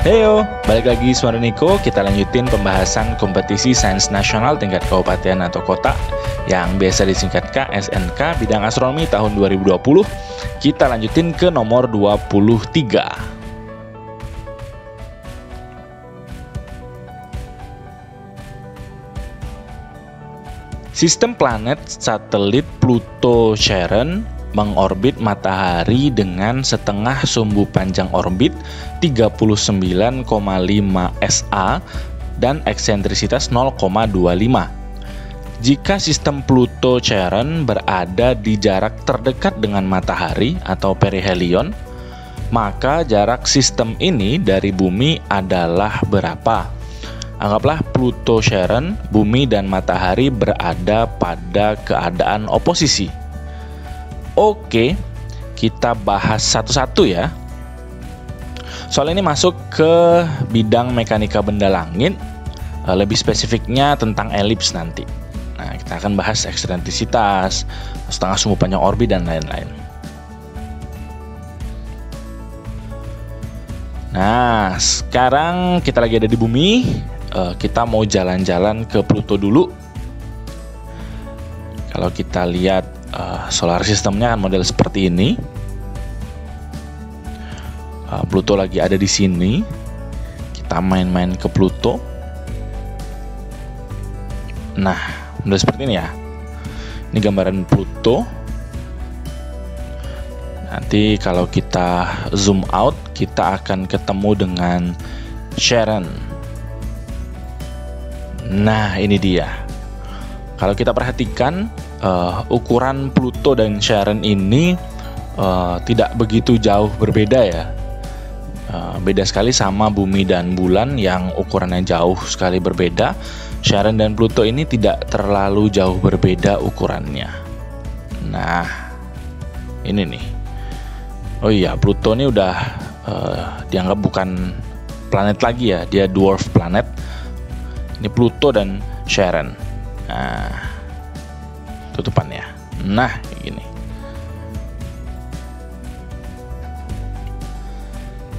Heyo, balik lagi Suara Niko. Kita lanjutin pembahasan kompetisi sains nasional tingkat kabupaten atau kota yang biasa disingkat KSNK bidang astronomi tahun 2020. Kita lanjutin ke nomor 23. Sistem planet satelit Pluto-Charon mengorbit matahari dengan setengah sumbu panjang orbit 39,5 SA dan eksentrisitas 0,25. Jika sistem Pluto-Charon berada di jarak terdekat dengan matahari atau perihelion, maka jarak sistem ini dari bumi adalah berapa? Anggaplah Pluto-Charon, bumi dan matahari berada pada keadaan oposisi. Oke, kita bahas satu-satu ya. Soal ini masuk ke bidang mekanika benda langit, lebih spesifiknya tentang elips nanti. Nah, kita akan bahas eksentrisitas, setengah sumbu panjang orbit, dan lain-lain. Nah, sekarang kita lagi ada di bumi, kita mau jalan-jalan ke Pluto dulu. Kalau kita lihat solar sistemnya kan model seperti ini. Pluto lagi ada di sini. Kita main-main ke Pluto. Nah, model seperti ini ya. Ini gambaran Pluto. Nanti kalau kita zoom out, kita akan ketemu dengan Charon. Nah, ini dia. Kalau kita perhatikan, ukuran Pluto dan Charon ini tidak begitu jauh berbeda ya. Beda sekali sama bumi dan bulan yang ukurannya jauh sekali berbeda. Charon dan Pluto ini tidak terlalu jauh berbeda ukurannya. Nah, ini nih. Oh iya, Pluto ini udah dianggap bukan planet lagi ya, dia dwarf planet. Ini Pluto dan Charon. Nah, tutupannya. Nah, gini.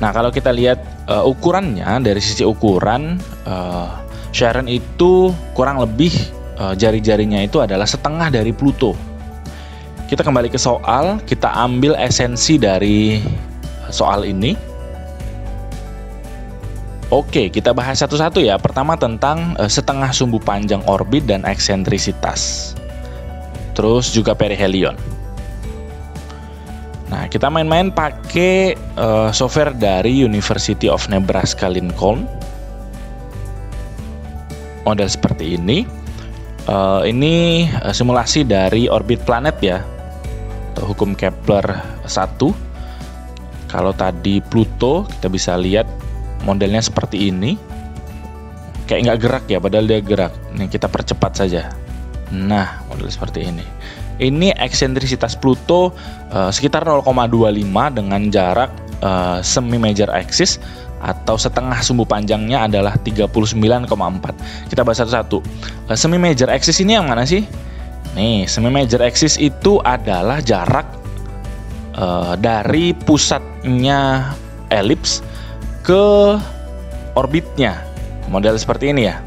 Nah, kalau kita lihat ukurannya, dari sisi ukuran, Charon itu kurang lebih jari-jarinya itu adalah setengah dari Pluto. Kita kembali ke soal, kita ambil esensi dari soal ini. Oke, kita bahas satu-satu ya. Pertama tentang setengah sumbu panjang orbit dan eksentrisitas. Terus juga perihelion. Nah, kita main-main pakai software dari University of Nebraska Lincoln. Model seperti ini. Ini simulasi dari orbit planet ya, atau hukum Kepler 1. Kalau tadi Pluto, kita bisa lihat modelnya seperti ini. Kayak nggak gerak ya, padahal dia gerak. Ini kita percepat saja. Nah, model seperti ini. Ini eksentrisitas Pluto sekitar 0,25 dengan jarak semi major axis atau setengah sumbu panjangnya adalah 39,4. Kita bahas satu-satu. Semi major axis ini yang mana sih? Nih, semi major axis itu adalah jarak dari pusatnya elips ke orbitnya. Model seperti ini ya.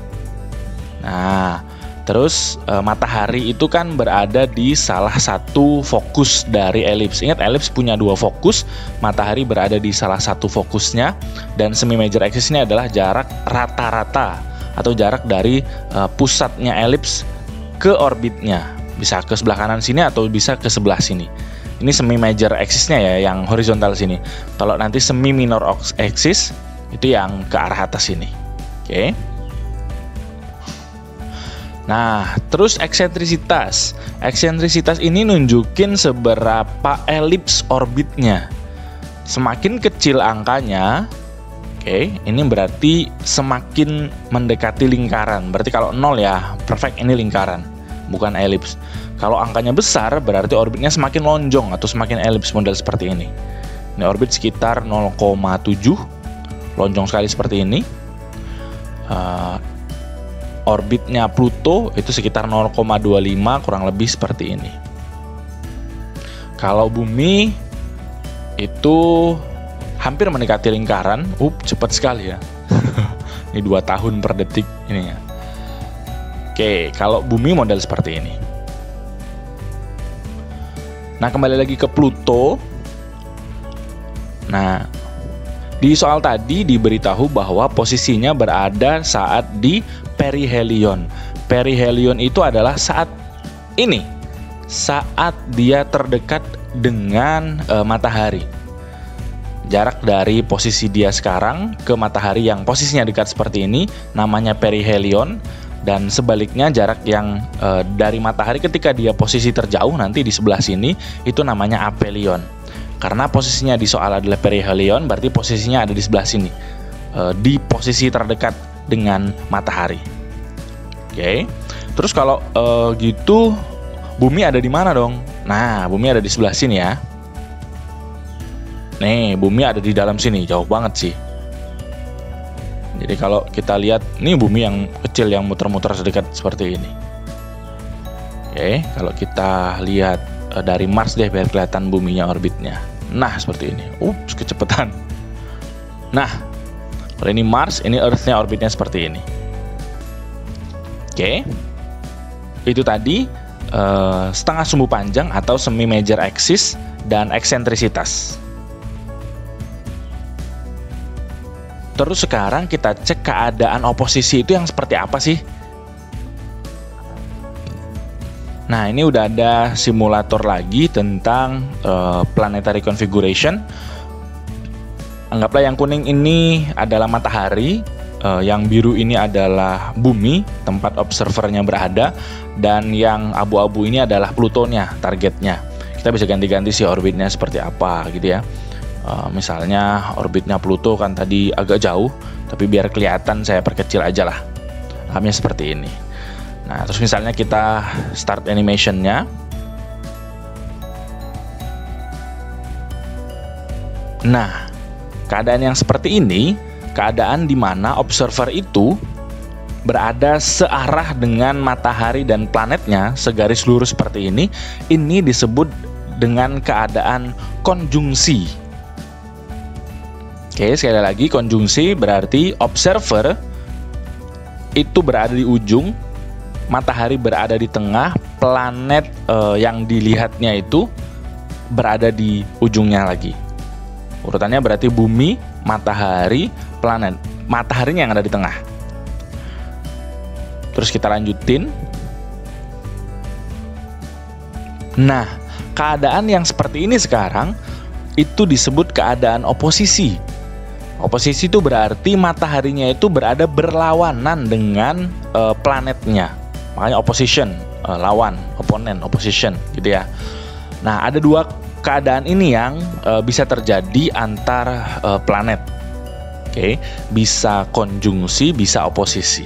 Nah, terus matahari itu kan berada di salah satu fokus dari elips. Ingat, elips punya dua fokus, matahari berada di salah satu fokusnya, dan semi major axis ini adalah jarak rata-rata atau jarak dari pusatnya elips ke orbitnya. Bisa ke sebelah kanan sini atau bisa ke sebelah sini. Ini semi major axisnya ya, yang horizontal sini. Kalau nanti semi minor axis itu yang ke arah atas sini. Oke. Nah, terus eksentrisitas. Eksentrisitas ini nunjukin seberapa elips orbitnya. Semakin kecil angkanya, ini berarti semakin mendekati lingkaran. Berarti kalau 0 ya, perfect, ini lingkaran, bukan elips. Kalau angkanya besar, berarti orbitnya semakin lonjong atau semakin elips, model seperti ini. Ini orbit sekitar 0,7, lonjong sekali seperti ini. Orbitnya Pluto itu sekitar 0,25, kurang lebih seperti ini. Kalau bumi itu hampir mendekati lingkaran. Cepat sekali ya. Ini 2 tahun per detik ini ya. Oke, kalau bumi model seperti ini. Nah, kembali lagi ke Pluto. Nah, di soal tadi diberitahu bahwa posisinya berada saat di perihelion. Perihelion itu adalah saat ini, saat dia terdekat dengan matahari. Jarak dari posisi dia sekarang ke matahari yang posisinya dekat seperti ini namanya perihelion, dan sebaliknya jarak yang dari matahari ketika dia posisi terjauh nanti di sebelah sini itu namanya aphelion. Karena posisinya di soal adalah perihelion, berarti posisinya ada di sebelah sini, di posisi terdekat dengan matahari. Oke. Terus kalau gitu, bumi ada di mana dong? Nah, bumi ada di sebelah sini ya. Nih, bumi ada di dalam sini, jauh banget sih. Jadi kalau kita lihat, nih bumi yang kecil yang muter-muter sedekat seperti ini. Oke, kalau kita lihat dari Mars deh biar kelihatan buminya orbitnya. Nah, seperti ini. Kecepatan. Nah, kalau ini Mars, ini Earth-nya orbitnya seperti ini. Oke. Itu tadi setengah sumbu panjang atau semi major axis dan eksentrisitas. Terus sekarang kita cek keadaan oposisi itu yang seperti apa sih? Nah, ini udah ada simulator lagi tentang planetary configuration. Anggaplah yang kuning ini adalah matahari, yang biru ini adalah bumi, tempat observernya berada, dan yang abu-abu ini adalah Plutonya, targetnya. Kita bisa ganti-ganti sih orbitnya seperti apa gitu ya. Misalnya orbitnya Pluto kan tadi agak jauh, tapi biar kelihatan saya perkecil aja lah. Namanya seperti ini. Nah, terus misalnya kita start animation-nya. Nah, keadaan yang seperti ini, keadaan di mana observer itu berada searah dengan matahari dan planetnya, segaris lurus seperti ini disebut dengan keadaan konjungsi. Oke, sekali lagi konjungsi berarti observer itu berada di ujung, matahari berada di tengah, planet yang dilihatnya itu berada di ujungnya lagi. Urutannya berarti bumi, matahari, planet. Mataharinya yang ada di tengah. Terus kita lanjutin. Nah, keadaan yang seperti ini sekarang itu disebut keadaan oposisi. Oposisi itu berarti mataharinya itu berada berlawanan dengan planetnya. Makanya opposition, lawan, oponen, opposition gitu ya. Nah, ada 2 keadaan ini yang bisa terjadi antar planet. Oke, bisa konjungsi, bisa oposisi.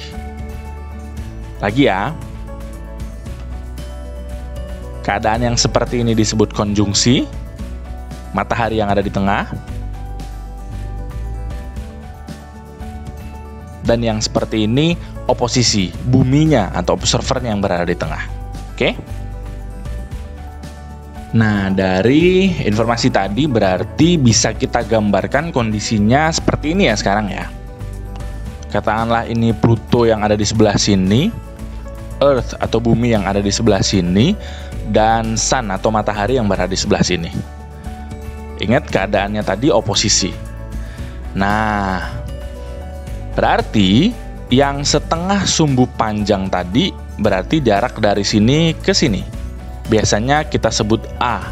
Lagi ya. Keadaan yang seperti ini disebut konjungsi. Matahari yang ada di tengah. Dan yang seperti ini oposisi, buminya atau observernya yang berada di tengah. Oke? Nah, dari informasi tadi berarti bisa kita gambarkan kondisinya seperti ini ya sekarang ya. Katakanlah ini Pluto yang ada di sebelah sini, Earth atau bumi yang ada di sebelah sini, dan Sun atau matahari yang berada di sebelah sini. Ingat keadaannya tadi oposisi. Nah, berarti yang setengah sumbu panjang tadi berarti jarak dari sini ke sini. Biasanya kita sebut A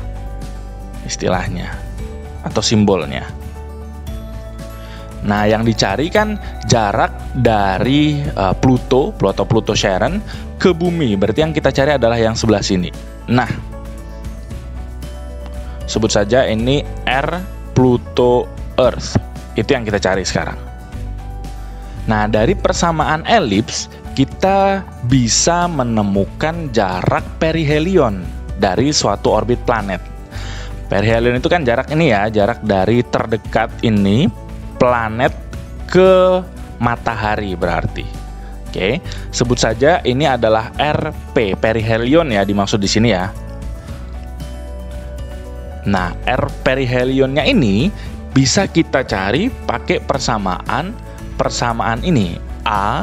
istilahnya atau simbolnya. Nah, yang dicari kan jarak dari Pluto Charon ke bumi. Berarti yang kita cari adalah yang sebelah sini. Nah, sebut saja ini R Pluto Earth. Itu yang kita cari sekarang. Nah, dari persamaan elips, kita bisa menemukan jarak perihelion dari suatu orbit planet. Perihelion itu kan jarak ini ya, jarak dari terdekat ini, planet ke matahari berarti. Oke, sebut saja ini adalah RP, perihelion ya dimaksud di sini ya. Nah, R perihelionnya ini bisa kita cari pakai persamaan ini, A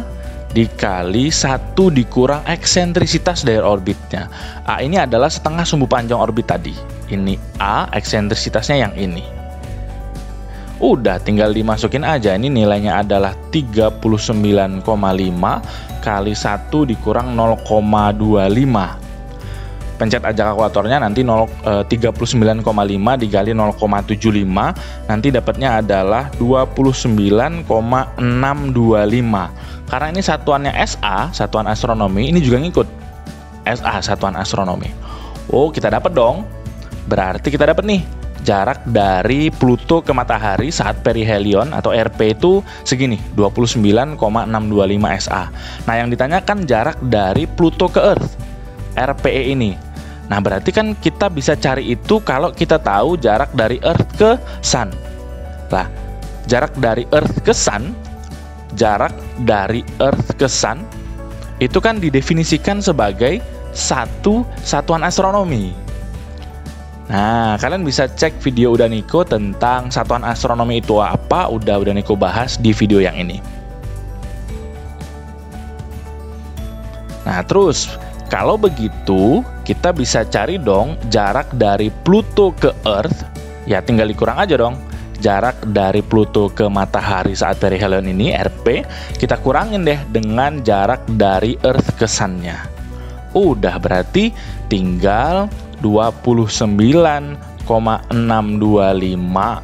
dikali 1 dikurang eksentrisitas dari orbitnya. A ini adalah setengah sumbu panjang orbit tadi. Ini A, eksentrisitasnya yang ini. Udah, tinggal dimasukin aja. Ini nilainya adalah 39,5 kali 1 dikurang 0,25. Pencet aja kalkulatornya, nanti 39,5 dikali 0,75, nanti dapatnya adalah 29,625. Karena ini satuannya SA, satuan astronomi, ini juga ngikut SA, satuan astronomi. Oh, kita dapat dong. Berarti kita dapat nih jarak dari Pluto ke matahari saat perihelion atau RP itu segini, 29,625 SA. Nah, yang ditanyakan jarak dari Pluto ke Earth, RPE ini. Nah, berarti kan kita bisa cari itu kalau kita tahu jarak dari Earth ke Sun. Lah, jarak dari Earth ke Sun, itu kan didefinisikan sebagai satu satuan astronomi. Nah, kalian bisa cek video Udaniko tentang satuan astronomi itu apa, udah Udaniko bahas di video yang ini. Nah, terus kalau begitu kita bisa cari dong jarak dari Pluto ke Earth, ya tinggal dikurang aja dong. Jarak dari Pluto ke matahari saat perihelion ini, RP, kita kurangin deh dengan jarak dari Earth ke Sun-nya. Udah, berarti tinggal 29,625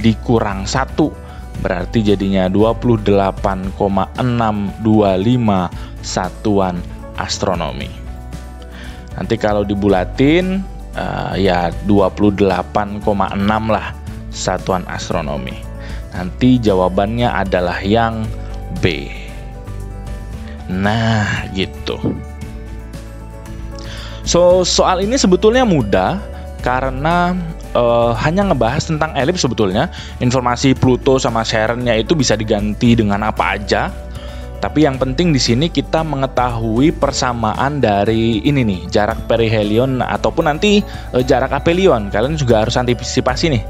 dikurang 1, berarti jadinya 28,625 satuan astronomi. Nanti kalau dibulatin ya 28,6 lah satuan astronomi. Nanti jawabannya adalah yang B. Nah, gitu. So, soal ini sebetulnya mudah karena hanya ngebahas tentang elips sebetulnya. Informasi Pluto sama Charon-nya itu bisa diganti dengan apa aja. Tapi yang penting di sini kita mengetahui persamaan dari ini nih, jarak perihelion ataupun nanti jarak aphelion. Kalian juga harus antisipasi nih.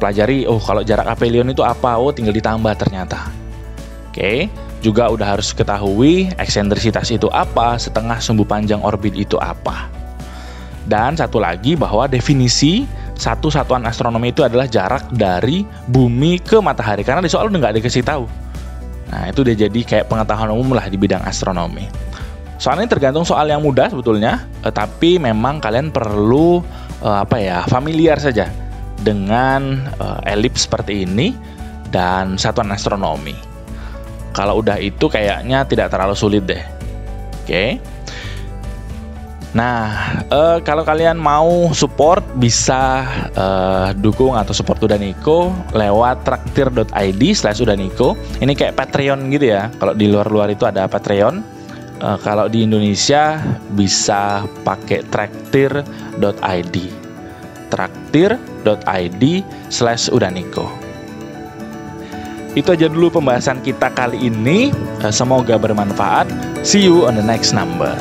Pelajari, oh kalau jarak aphelion itu apa? Oh, tinggal ditambah ternyata. Oke, juga udah harus ketahui eksentrisitas itu apa, setengah sumbu panjang orbit itu apa. Dan satu lagi bahwa definisi satu satuan astronomi itu adalah jarak dari bumi ke matahari. Karena di soal udah nggak dikasih tahu. Nah, itu udah jadi kayak pengetahuan umum lah di bidang astronomi. Soalnya tergantung soal yang mudah sebetulnya, tapi memang kalian perlu familiar saja dengan elips seperti ini dan satuan astronomi. Kalau udah itu kayaknya tidak terlalu sulit deh. Oke. Nah, kalau kalian mau support bisa dukung atau support Udaniko lewat traktir.id/Udaniko. Ini kayak Patreon gitu ya. Kalau di luar-luar itu ada Patreon. Kalau di Indonesia bisa pakai traktir.id. Traktir.id/Udaniko. Itu aja dulu pembahasan kita kali ini. Semoga bermanfaat. See you on the next number.